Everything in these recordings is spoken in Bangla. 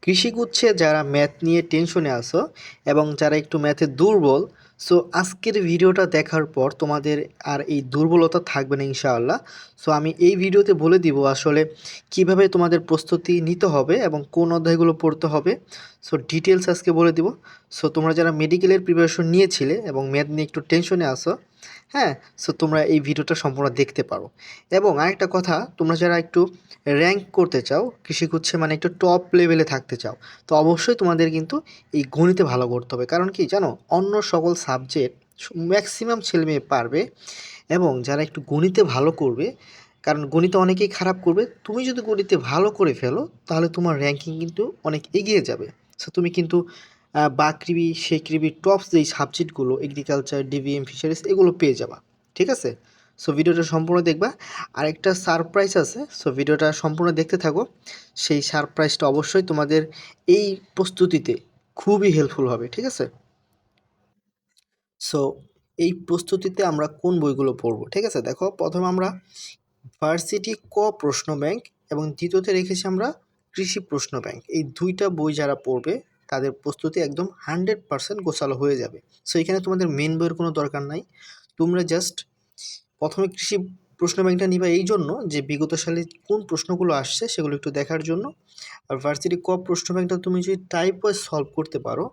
কৃষিগুচ্ছে যারা ম্যাথ নিয়ে টেনশনে আছো এবং যারা একটু ম্যাথে দুর্বল, সো আজকের ভিডিওটা দেখার পর তোমাদের আর এই দুর্বলতা থাকবে না ইনশাআল্লাহ। সো আমি এই ভিডিওতে বলে দিব আসলে কিভাবে তোমাদের প্রস্তুতি নিতে হবে এবং কোন অধ্যায়গুলো পড়তে হবে। সো ডিটেলস আজকে বলে দিব। সো তোমরা যারা মেডিকেলের প্রিপারেশন নিয়েছিলে এবং ম্যাথ নিয়ে একটু টেনশনে আছো, হ্যাঁ, সো তোমরা এই ভিডিওটা সম্পূর্ণ দেখতে পারো। এবং আরেকটা কথা, তোমরা যারা একটু র্যাঙ্ক করতে চাও, কৃষিগুচ্ছে মানে একটু টপ লেভেলে থাকতে চাও, তো অবশ্যই তোমাদের কিন্তু এই গণিতে ভালো করতে হবে। কারণ কি জানো, অন্য সকল সাবজেক্ট ম্যাক্সিমাম ছেলেমেয়ে পারবে, এবং যারা একটু গণিতে ভালো করবে, কারণ গণিতে অনেকেই খারাপ করবে, তুমি যদি গণিতে ভালো করে ফেলো তাহলে তোমার র্যাঙ্কিং কিন্তু অনেক এগিয়ে যাবে। সো তুমি কিন্তু বাকৃবি সেকৃবি টপস যেই সাবজেক্টগুলো এগ্রিকালচার ডিভিএম ফিশারিজ এগুলো পেয়ে যাবা। ঠিক আছে, সো ভিডিওটা সম্পূর্ণ দেখবা। আরেকটা সারপ্রাইজ আছে, সো ভিডিওটা সম্পূর্ণ দেখতে থাকো। সেই সারপ্রাইজটা অবশ্যই তোমাদের এই প্রস্তুতিতে খুবই হেল্পফুল হবে। ঠিক আছে, সো এই প্রস্তুতিতে আমরা কোন বইগুলো পড়বো, ঠিক আছে, দেখো, প্রথমে আমরা ভার্সিটি ক প্রশ্ন ব্যাংক এবং দ্বিতীয়তে রেখেছি আমরা কৃষি প্রশ্ন ব্যাংক। এই দুইটা বই যারা পড়বে তাদের প্রস্তুতি একদম 100% গোছালো হয়ে যাবে। সো এখানে তোমাদের মেন বইয়ের কোনো দরকার নাই। তোমরা জাস্ট প্রথমে কৃষি প্রশ্ন ব্যাংকটা নিবা এই জন্য যে বিগত সালে কোন প্রশ্নগুলো আসছে সেগুলো একটু দেখার জন্য। আর ভার্সিটি ক প্রশ্ন ব্যাংকটা তুমি যদি টাইপ ওয়াইজ সলভ করতে পারো,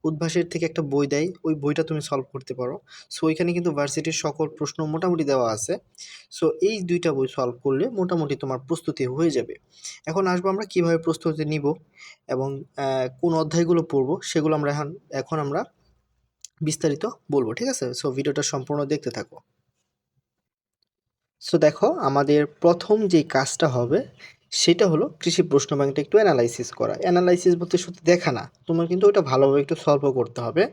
উদ্ভাসের থেকে একটা বই দেয়, ওই বইটা তুমি সলভ করতে পারো। সো এখানে কিন্তু ভার্সিটির সকল প্রশ্ন মোটামুটি দেওয়া আছে। সো এই দুইটা বই সলভ করলে মোটামুটি তোমার প্রস্তুতি হয়ে যাবে। এখন আসবো আমরা কিভাবে প্রস্তুতি নিব এবং কোন অধ্যায়গুলো পড়বো সেগুলো আমরা এখন আমরা বিস্তারিত বলবো। ঠিক আছে, সো ভিডিওটা সম্পূর্ণ দেখতে থাকো। সো দেখো, আমাদের প্রথম যে কাজটা হবে সেটা হলো কৃষি প্রশ্ন ব্যাংকটা একটু অ্যানালাইসিস করা। অ্যানালাইসিস বলতে শুধু দেখা না, তোমার কিন্তু ওটা ভালোভাবে একটু সলভও করতে হবে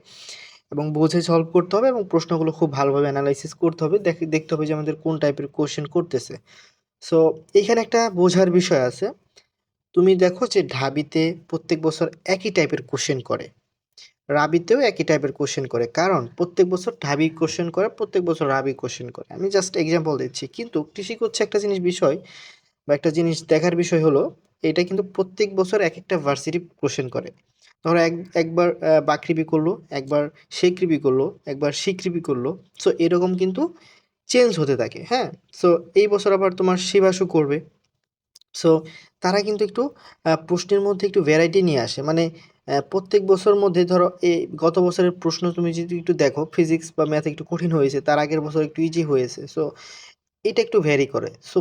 এবং বুঝে সলভ করতে হবে এবং প্রশ্নগুলো খুব ভালোভাবে অ্যানালাইসিস করতে হবে। দেখতে হবে যে আমাদের কোন টাইপের কোশ্চেন করতেছে। সো এখানে একটা বোঝার বিষয় আছে। তুমি দেখো যে ঢাবিতে প্রত্যেক বছর একই টাইপের কোশ্চেন করে, রাবিতেও একই টাইপের কোশ্চেন করে, কারণ প্রত্যেক বছর ঢাবি কোশ্চেন করে, প্রত্যেক বছর রাবি কোশ্চেন করে। আমি জাস্ট এক্সাম্পল দিচ্ছি। কিন্তু কৃষি হচ্ছে একটা বিষয় বা একটা জিনিস দেখার বিষয় হলো, এটা কিন্তু প্রত্যেক বছর এক একটা ভার্সিটি কোশ্চেন করে। ধরো একবার বাকৃবি করলো, একবার শেকৃবি করলো, একবার সিকৃবি করলো। সো এরকম কিন্তু চেঞ্জ হতে থাকে। হ্যাঁ, সো এই বছর আবার তোমার শিবাশু করবে। সো তারা কিন্তু একটু প্রশ্নের মধ্যে একটু ভ্যারাইটি নিয়ে আসে। মানে প্রত্যেক বছর মধ্যে ধরো গত বছরের প্রশ্ন তুমি যদি একটু দেখো, ফিজিক্স বা ম্যাথ একটু কঠিন হয়েছে, তার আগের বছর একটু ইজি হয়েছে। সো এটা একটু ভ্যারি করে। সো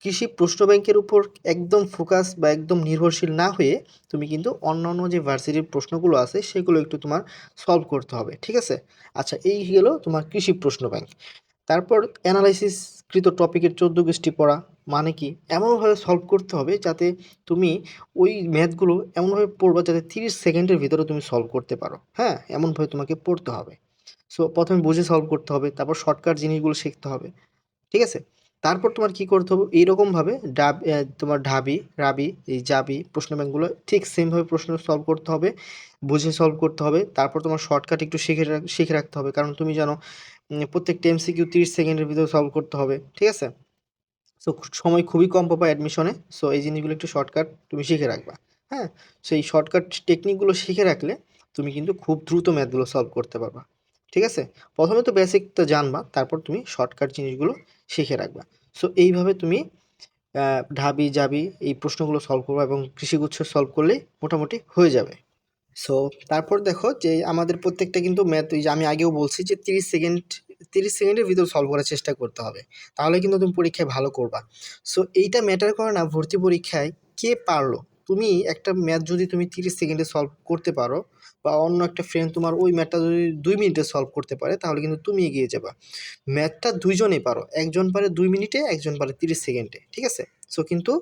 কৃষি প্রশ্ন ব্যাংকের উপর একদম ফোকাস বা একদম নির্ভরশীল না হয়ে তুমি কিন্তু অন্যান্য যে ভার্সিটির প্রশ্নগুলো আছে সেগুলো একটু তোমার সলভ করতে হবে। ঠিক আছে, আচ্ছা, এই গেল তোমার কৃষি প্রশ্ন ব্যাংক। তারপর অ্যানালাইসিসকৃত টপিকের 14 গোষ্ঠী পড়া। মানে কি, এমনভাবে সলভ করতে হবে যাতে তুমি ওই ম্যাথগুলো এমনভাবে পড়বা যাতে 30 সেকেন্ডের ভিতরে তুমি সলভ করতে পারো। হ্যাঁ, এমনভাবে তোমাকে পড়তে হবে। সো প্রথমে বুঝে সলভ করতে হবে, তারপর শর্টকাট জিনিসগুলো শিখতে হবে। ঠিক আছে, তারপর তোমার কি করতে হবে, এইরকমভাবে তোমার ঢাবি রাবি এই জাবি প্রশ্ন ব্যাংকগুলো ঠিক সেমভাবে প্রশ্ন সলভ করতে হবে, বুঝে সলভ করতে হবে। তারপর তোমার শর্টকাট একটু শিখে রাখতে হবে, কারণ তুমি জানো প্রত্যেকটা এমসিকিউ 30 সেকেন্ডের ভিতরে সলভ করতে হবে। ঠিক আছে, সো সময় খুবই কম পাবা অ্যাডমিশনে। সো এই জিনিসগুলো একটু শর্টকাট তুমি শিখে রাখবা। হ্যাঁ, সেই শর্টকাট টেকনিকগুলো শিখে রাখলে তুমি কিন্তু খুব দ্রুত ম্যাথগুলো সলভ করতে পারবা। ঠিক আছে, প্রথমে তো বেসিকটা জানবা, তারপর তুমি শর্টকাট জিনিসগুলো শিখে রাখবা। সো এইভাবে তুমি ঢাবি জাবি এই প্রশ্নগুলো সলভ করবা এবং কৃষিগুচ্ছ সলভ করলেই মোটামুটি হয়ে যাবে। সো তারপর দেখো যে আমাদের প্রত্যেকটা কিন্তু ম্যাথ, ওই যে আমি আগেও বলছি যে 30 সেকেন্ডের ভিতর সলভ করার চেষ্টা করতে হবে, তাহলে কিন্তু তুমি পরীক্ষায় ভালো করবা। সো এইটা ম্যাটার করে না ভর্তি পরীক্ষায় কে পারলো। তুমি একটা ম্যাথ যদি তুমি 30 সেকেন্ডে সলভ করতে পারো, বা অন্য একটা ফ্রেন্ড তোমার ওই ম্যাথটা যদি 2 মিনিটে সলভ করতে পারে, তাহলে কিন্তু তুমি এগিয়ে যাবা। ম্যাথটা দুইজনেই পারো, একজন পারে 2 মিনিটে, একজন পারে 30 সেকেন্ডে। ঠিক আছে, সো কিন্তু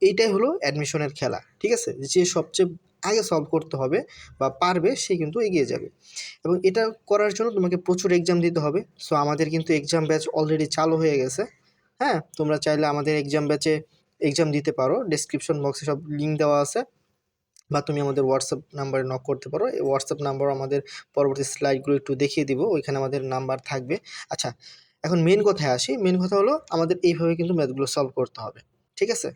এইটাই হলো অ্যাডমিশনের খেলা। ঠিক আছে, যে সবচেয়ে আগে সলভ করতে হবে বা পারবে সে কিন্তু এগিয়ে যাবে। এবং এটা করার জন্য তোমাকে প্রচুর এক্সাম দিতে হবে। সো আমাদের কিন্তু এক্সাম ব্যাচ অলরেডি চালু হয়ে গেছে। হ্যাঁ, তোমরা চাইলে আমাদের এক্সাম ব্যাচে এক্সাম দিতে পারো, ডেসক্রিপশন বক্সে সব লিঙ্ক দেওয়া আছে, বা তুমি আমাদের হোয়াটসঅ্যাপ নাম্বারে নক করতে পারো। এই হোয়াটসঅ্যাপ নাম্বার আমাদের পরবর্তী স্লাইডগুলো একটু দেখিয়ে দিব, ওইখানে আমাদের নাম্বার থাকবে। আচ্ছা, এখন মেন কথায় আসি। মেন কথা হলো আমাদের এইভাবে কিন্তু ম্যাথগুলো সলভ করতে হবে। ঠিক আছে,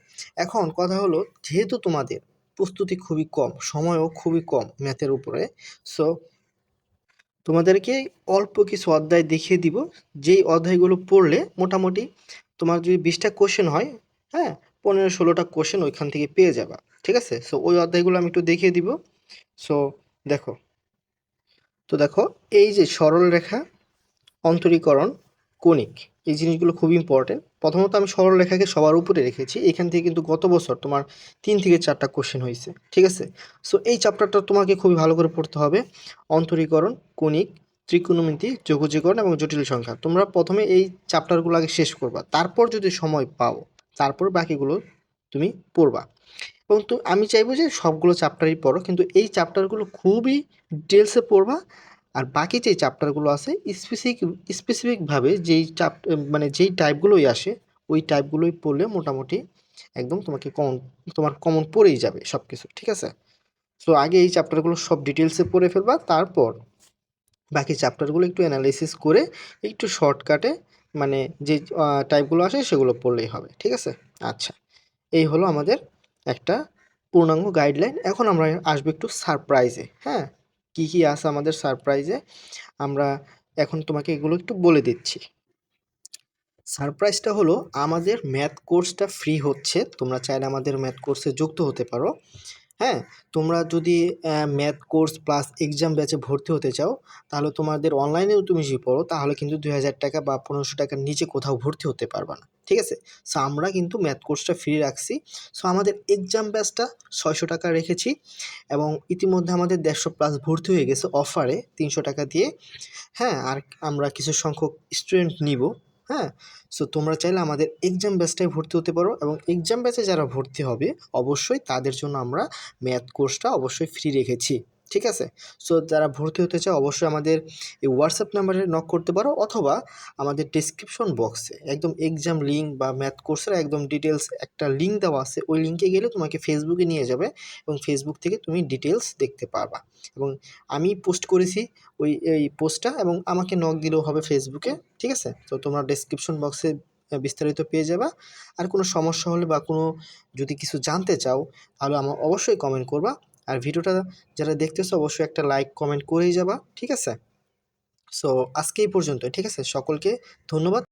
এখন কথা হলো, যেহেতু তোমাদের প্রস্তুতি খুবই কম, সময়ও খুবই কম ম্যাথের উপরে। সো তোমাদেরকে অল্প কিছু অধ্যায় দেখিয়ে দিব, যেই অধ্যায়গুলো পড়লে মোটামুটি তোমার যদি 20টা কোশ্চেন হয়, হ্যাঁ, 15-16টা কোশ্চেন ওইখান থেকে পেয়ে যাবা। ঠিক আছে? সো ওই অধ্যায়গুলো আমি একটু দেখিয়ে দিব। সো দেখো, দেখো এই যে সরল রেখা, অন্তরীকরণ, কণিক, এই জিনিসগুলো খুবই ইম্পর্টেন্ট। প্রথমত আমি সরলরেখাকে সবার উপরে রেখেছি, এখান থেকে কিন্তু গত বছর তোমার 3 থেকে 4টা কোশ্চেন হয়েছে। ঠিক আছে? সো এই চ্যাপ্টারটা তোমাকে খুবই ভালো করে পড়তে হবে। অন্তরীকরণ, কণিক, ত্রিকোণমিতি, যোগজীকরণ এবং জটিল সংখ্যা। তোমরা প্রথমে এই চ্যাপ্টারগুলো আগে শেষ করবা, তারপর যদি সময় পাও তারপর বাকিগুলো তুমি পড়বা। এবং তো আমি চাইবো যে সবগুলো চ্যাপ্টারই পড়ো, কিন্তু এই চ্যাপ্টারগুলো খুবই ডিটেলসে পড়বা। আর বাকি যে চ্যাপ্টারগুলো আছে স্পেসিফিকভাবে মানে যেই টাইপগুলোই আসে ওই টাইপগুলোই পড়লে মোটামুটি একদম তোমার কমন পড়েই যাবে সব কিছু। ঠিক আছে? সো আগে এই চ্যাপ্টারগুলো সব ডিটেলসে পড়ে ফেলবা, তারপর বাকি চ্যাপ্টারগুলো একটু অ্যানালাইসিস করে একটু শর্টকাটে মানে যে টাইপগুলো আসে সেগুলো পড়লেই হবে। ঠিক আছে? আচ্ছা, এই হলো আমাদের একটা পূর্ণাঙ্গ গাইডলাইন। এখন আমরা আসবো একটু সারপ্রাইজে। হ্যাঁ, কি কি আছে আমাদের সারপ্রাইজে, আমরা এখন তোমাকে এগুলো একটু বলে দিচ্ছি। সারপ্রাইজটা হলো আমাদের ম্যাথ কোর্সটা ফ্রি হচ্ছে, তোমরা চাইলে আমাদের ম্যাথ কোর্সে যুক্ত হতে পারো। হ্যাঁ, তোমরা যদি ম্যাথ কোর্স প্লাস এক্সাম ব্যাচে ভর্তি হতে চাও, তাহলে তোমাদের অনলাইনেও তুমি যদি পড়ো তাহলে কিন্তু 2000 টাকা বা 1500 টাকার নিচে কোথাও ভর্তি হতে পারবা না। ঠিক আছে? সো আমরা কিন্তু ম্যাথ কোর্সটা ফ্রি রাখছি। সো আমাদের এক্সাম ব্যাচটা 600 টাকা রেখেছি, এবং ইতিমধ্যে আমাদের 150 প্লাস ভর্তি হয়ে গেছে অফারে 300 টাকা দিয়ে। হ্যাঁ, আর আমরা কিছু সংখ্যক স্টুডেন্ট নিব। হ্যাঁ, সো তোমরা চাইলে আমাদের এক্সাম ব্যাচটায় ভর্তি হতে পারো, এবং এক্সাম ব্যাচে যারা ভর্তি হবে অবশ্যই তাদের জন্য আমরা ম্যাথ কোর্সটা অবশ্যই ফ্রি রেখেছি। ঠিক আছে? সো যারা ভর্তি হতে চাও অবশ্যই আমাদের এই হোয়াটসঅ্যাপ নাম্বারে নক করতে পারো, অথবা আমাদের ডেসক্রিপশন বক্সে একদম এক্সাম লিঙ্ক বা ম্যাথ কোর্সের একদম ডিটেলস একটা লিঙ্ক দেওয়া আছে, ওই লিঙ্কে গেলে তোমাকে ফেসবুকে নিয়ে যাবে, এবং ফেসবুক থেকে তুমি ডিটেলস দেখতে পারবা। এবং আমি পোস্ট করেছি এই পোস্টটা, এবং আমাকে নক দিলেও হবে ফেসবুকে। ঠিক আছে? তো তোমরা ডেসক্রিপশন বক্সে বিস্তারিত পেয়ে যাবা। আর কোনো সমস্যা হলে বা কোনো যদি কিছু জানতে চাও তাহলে অবশ্যই কমেন্ট করবা। আর ভিডিওটা যারা দেখতেছো অবশ্যই একটা লাইক কমেন্ট করেই যাবা। ঠিক আছে? সো আজকে এই পর্যন্ত। ঠিক আছে? সকলকে ধন্যবাদ।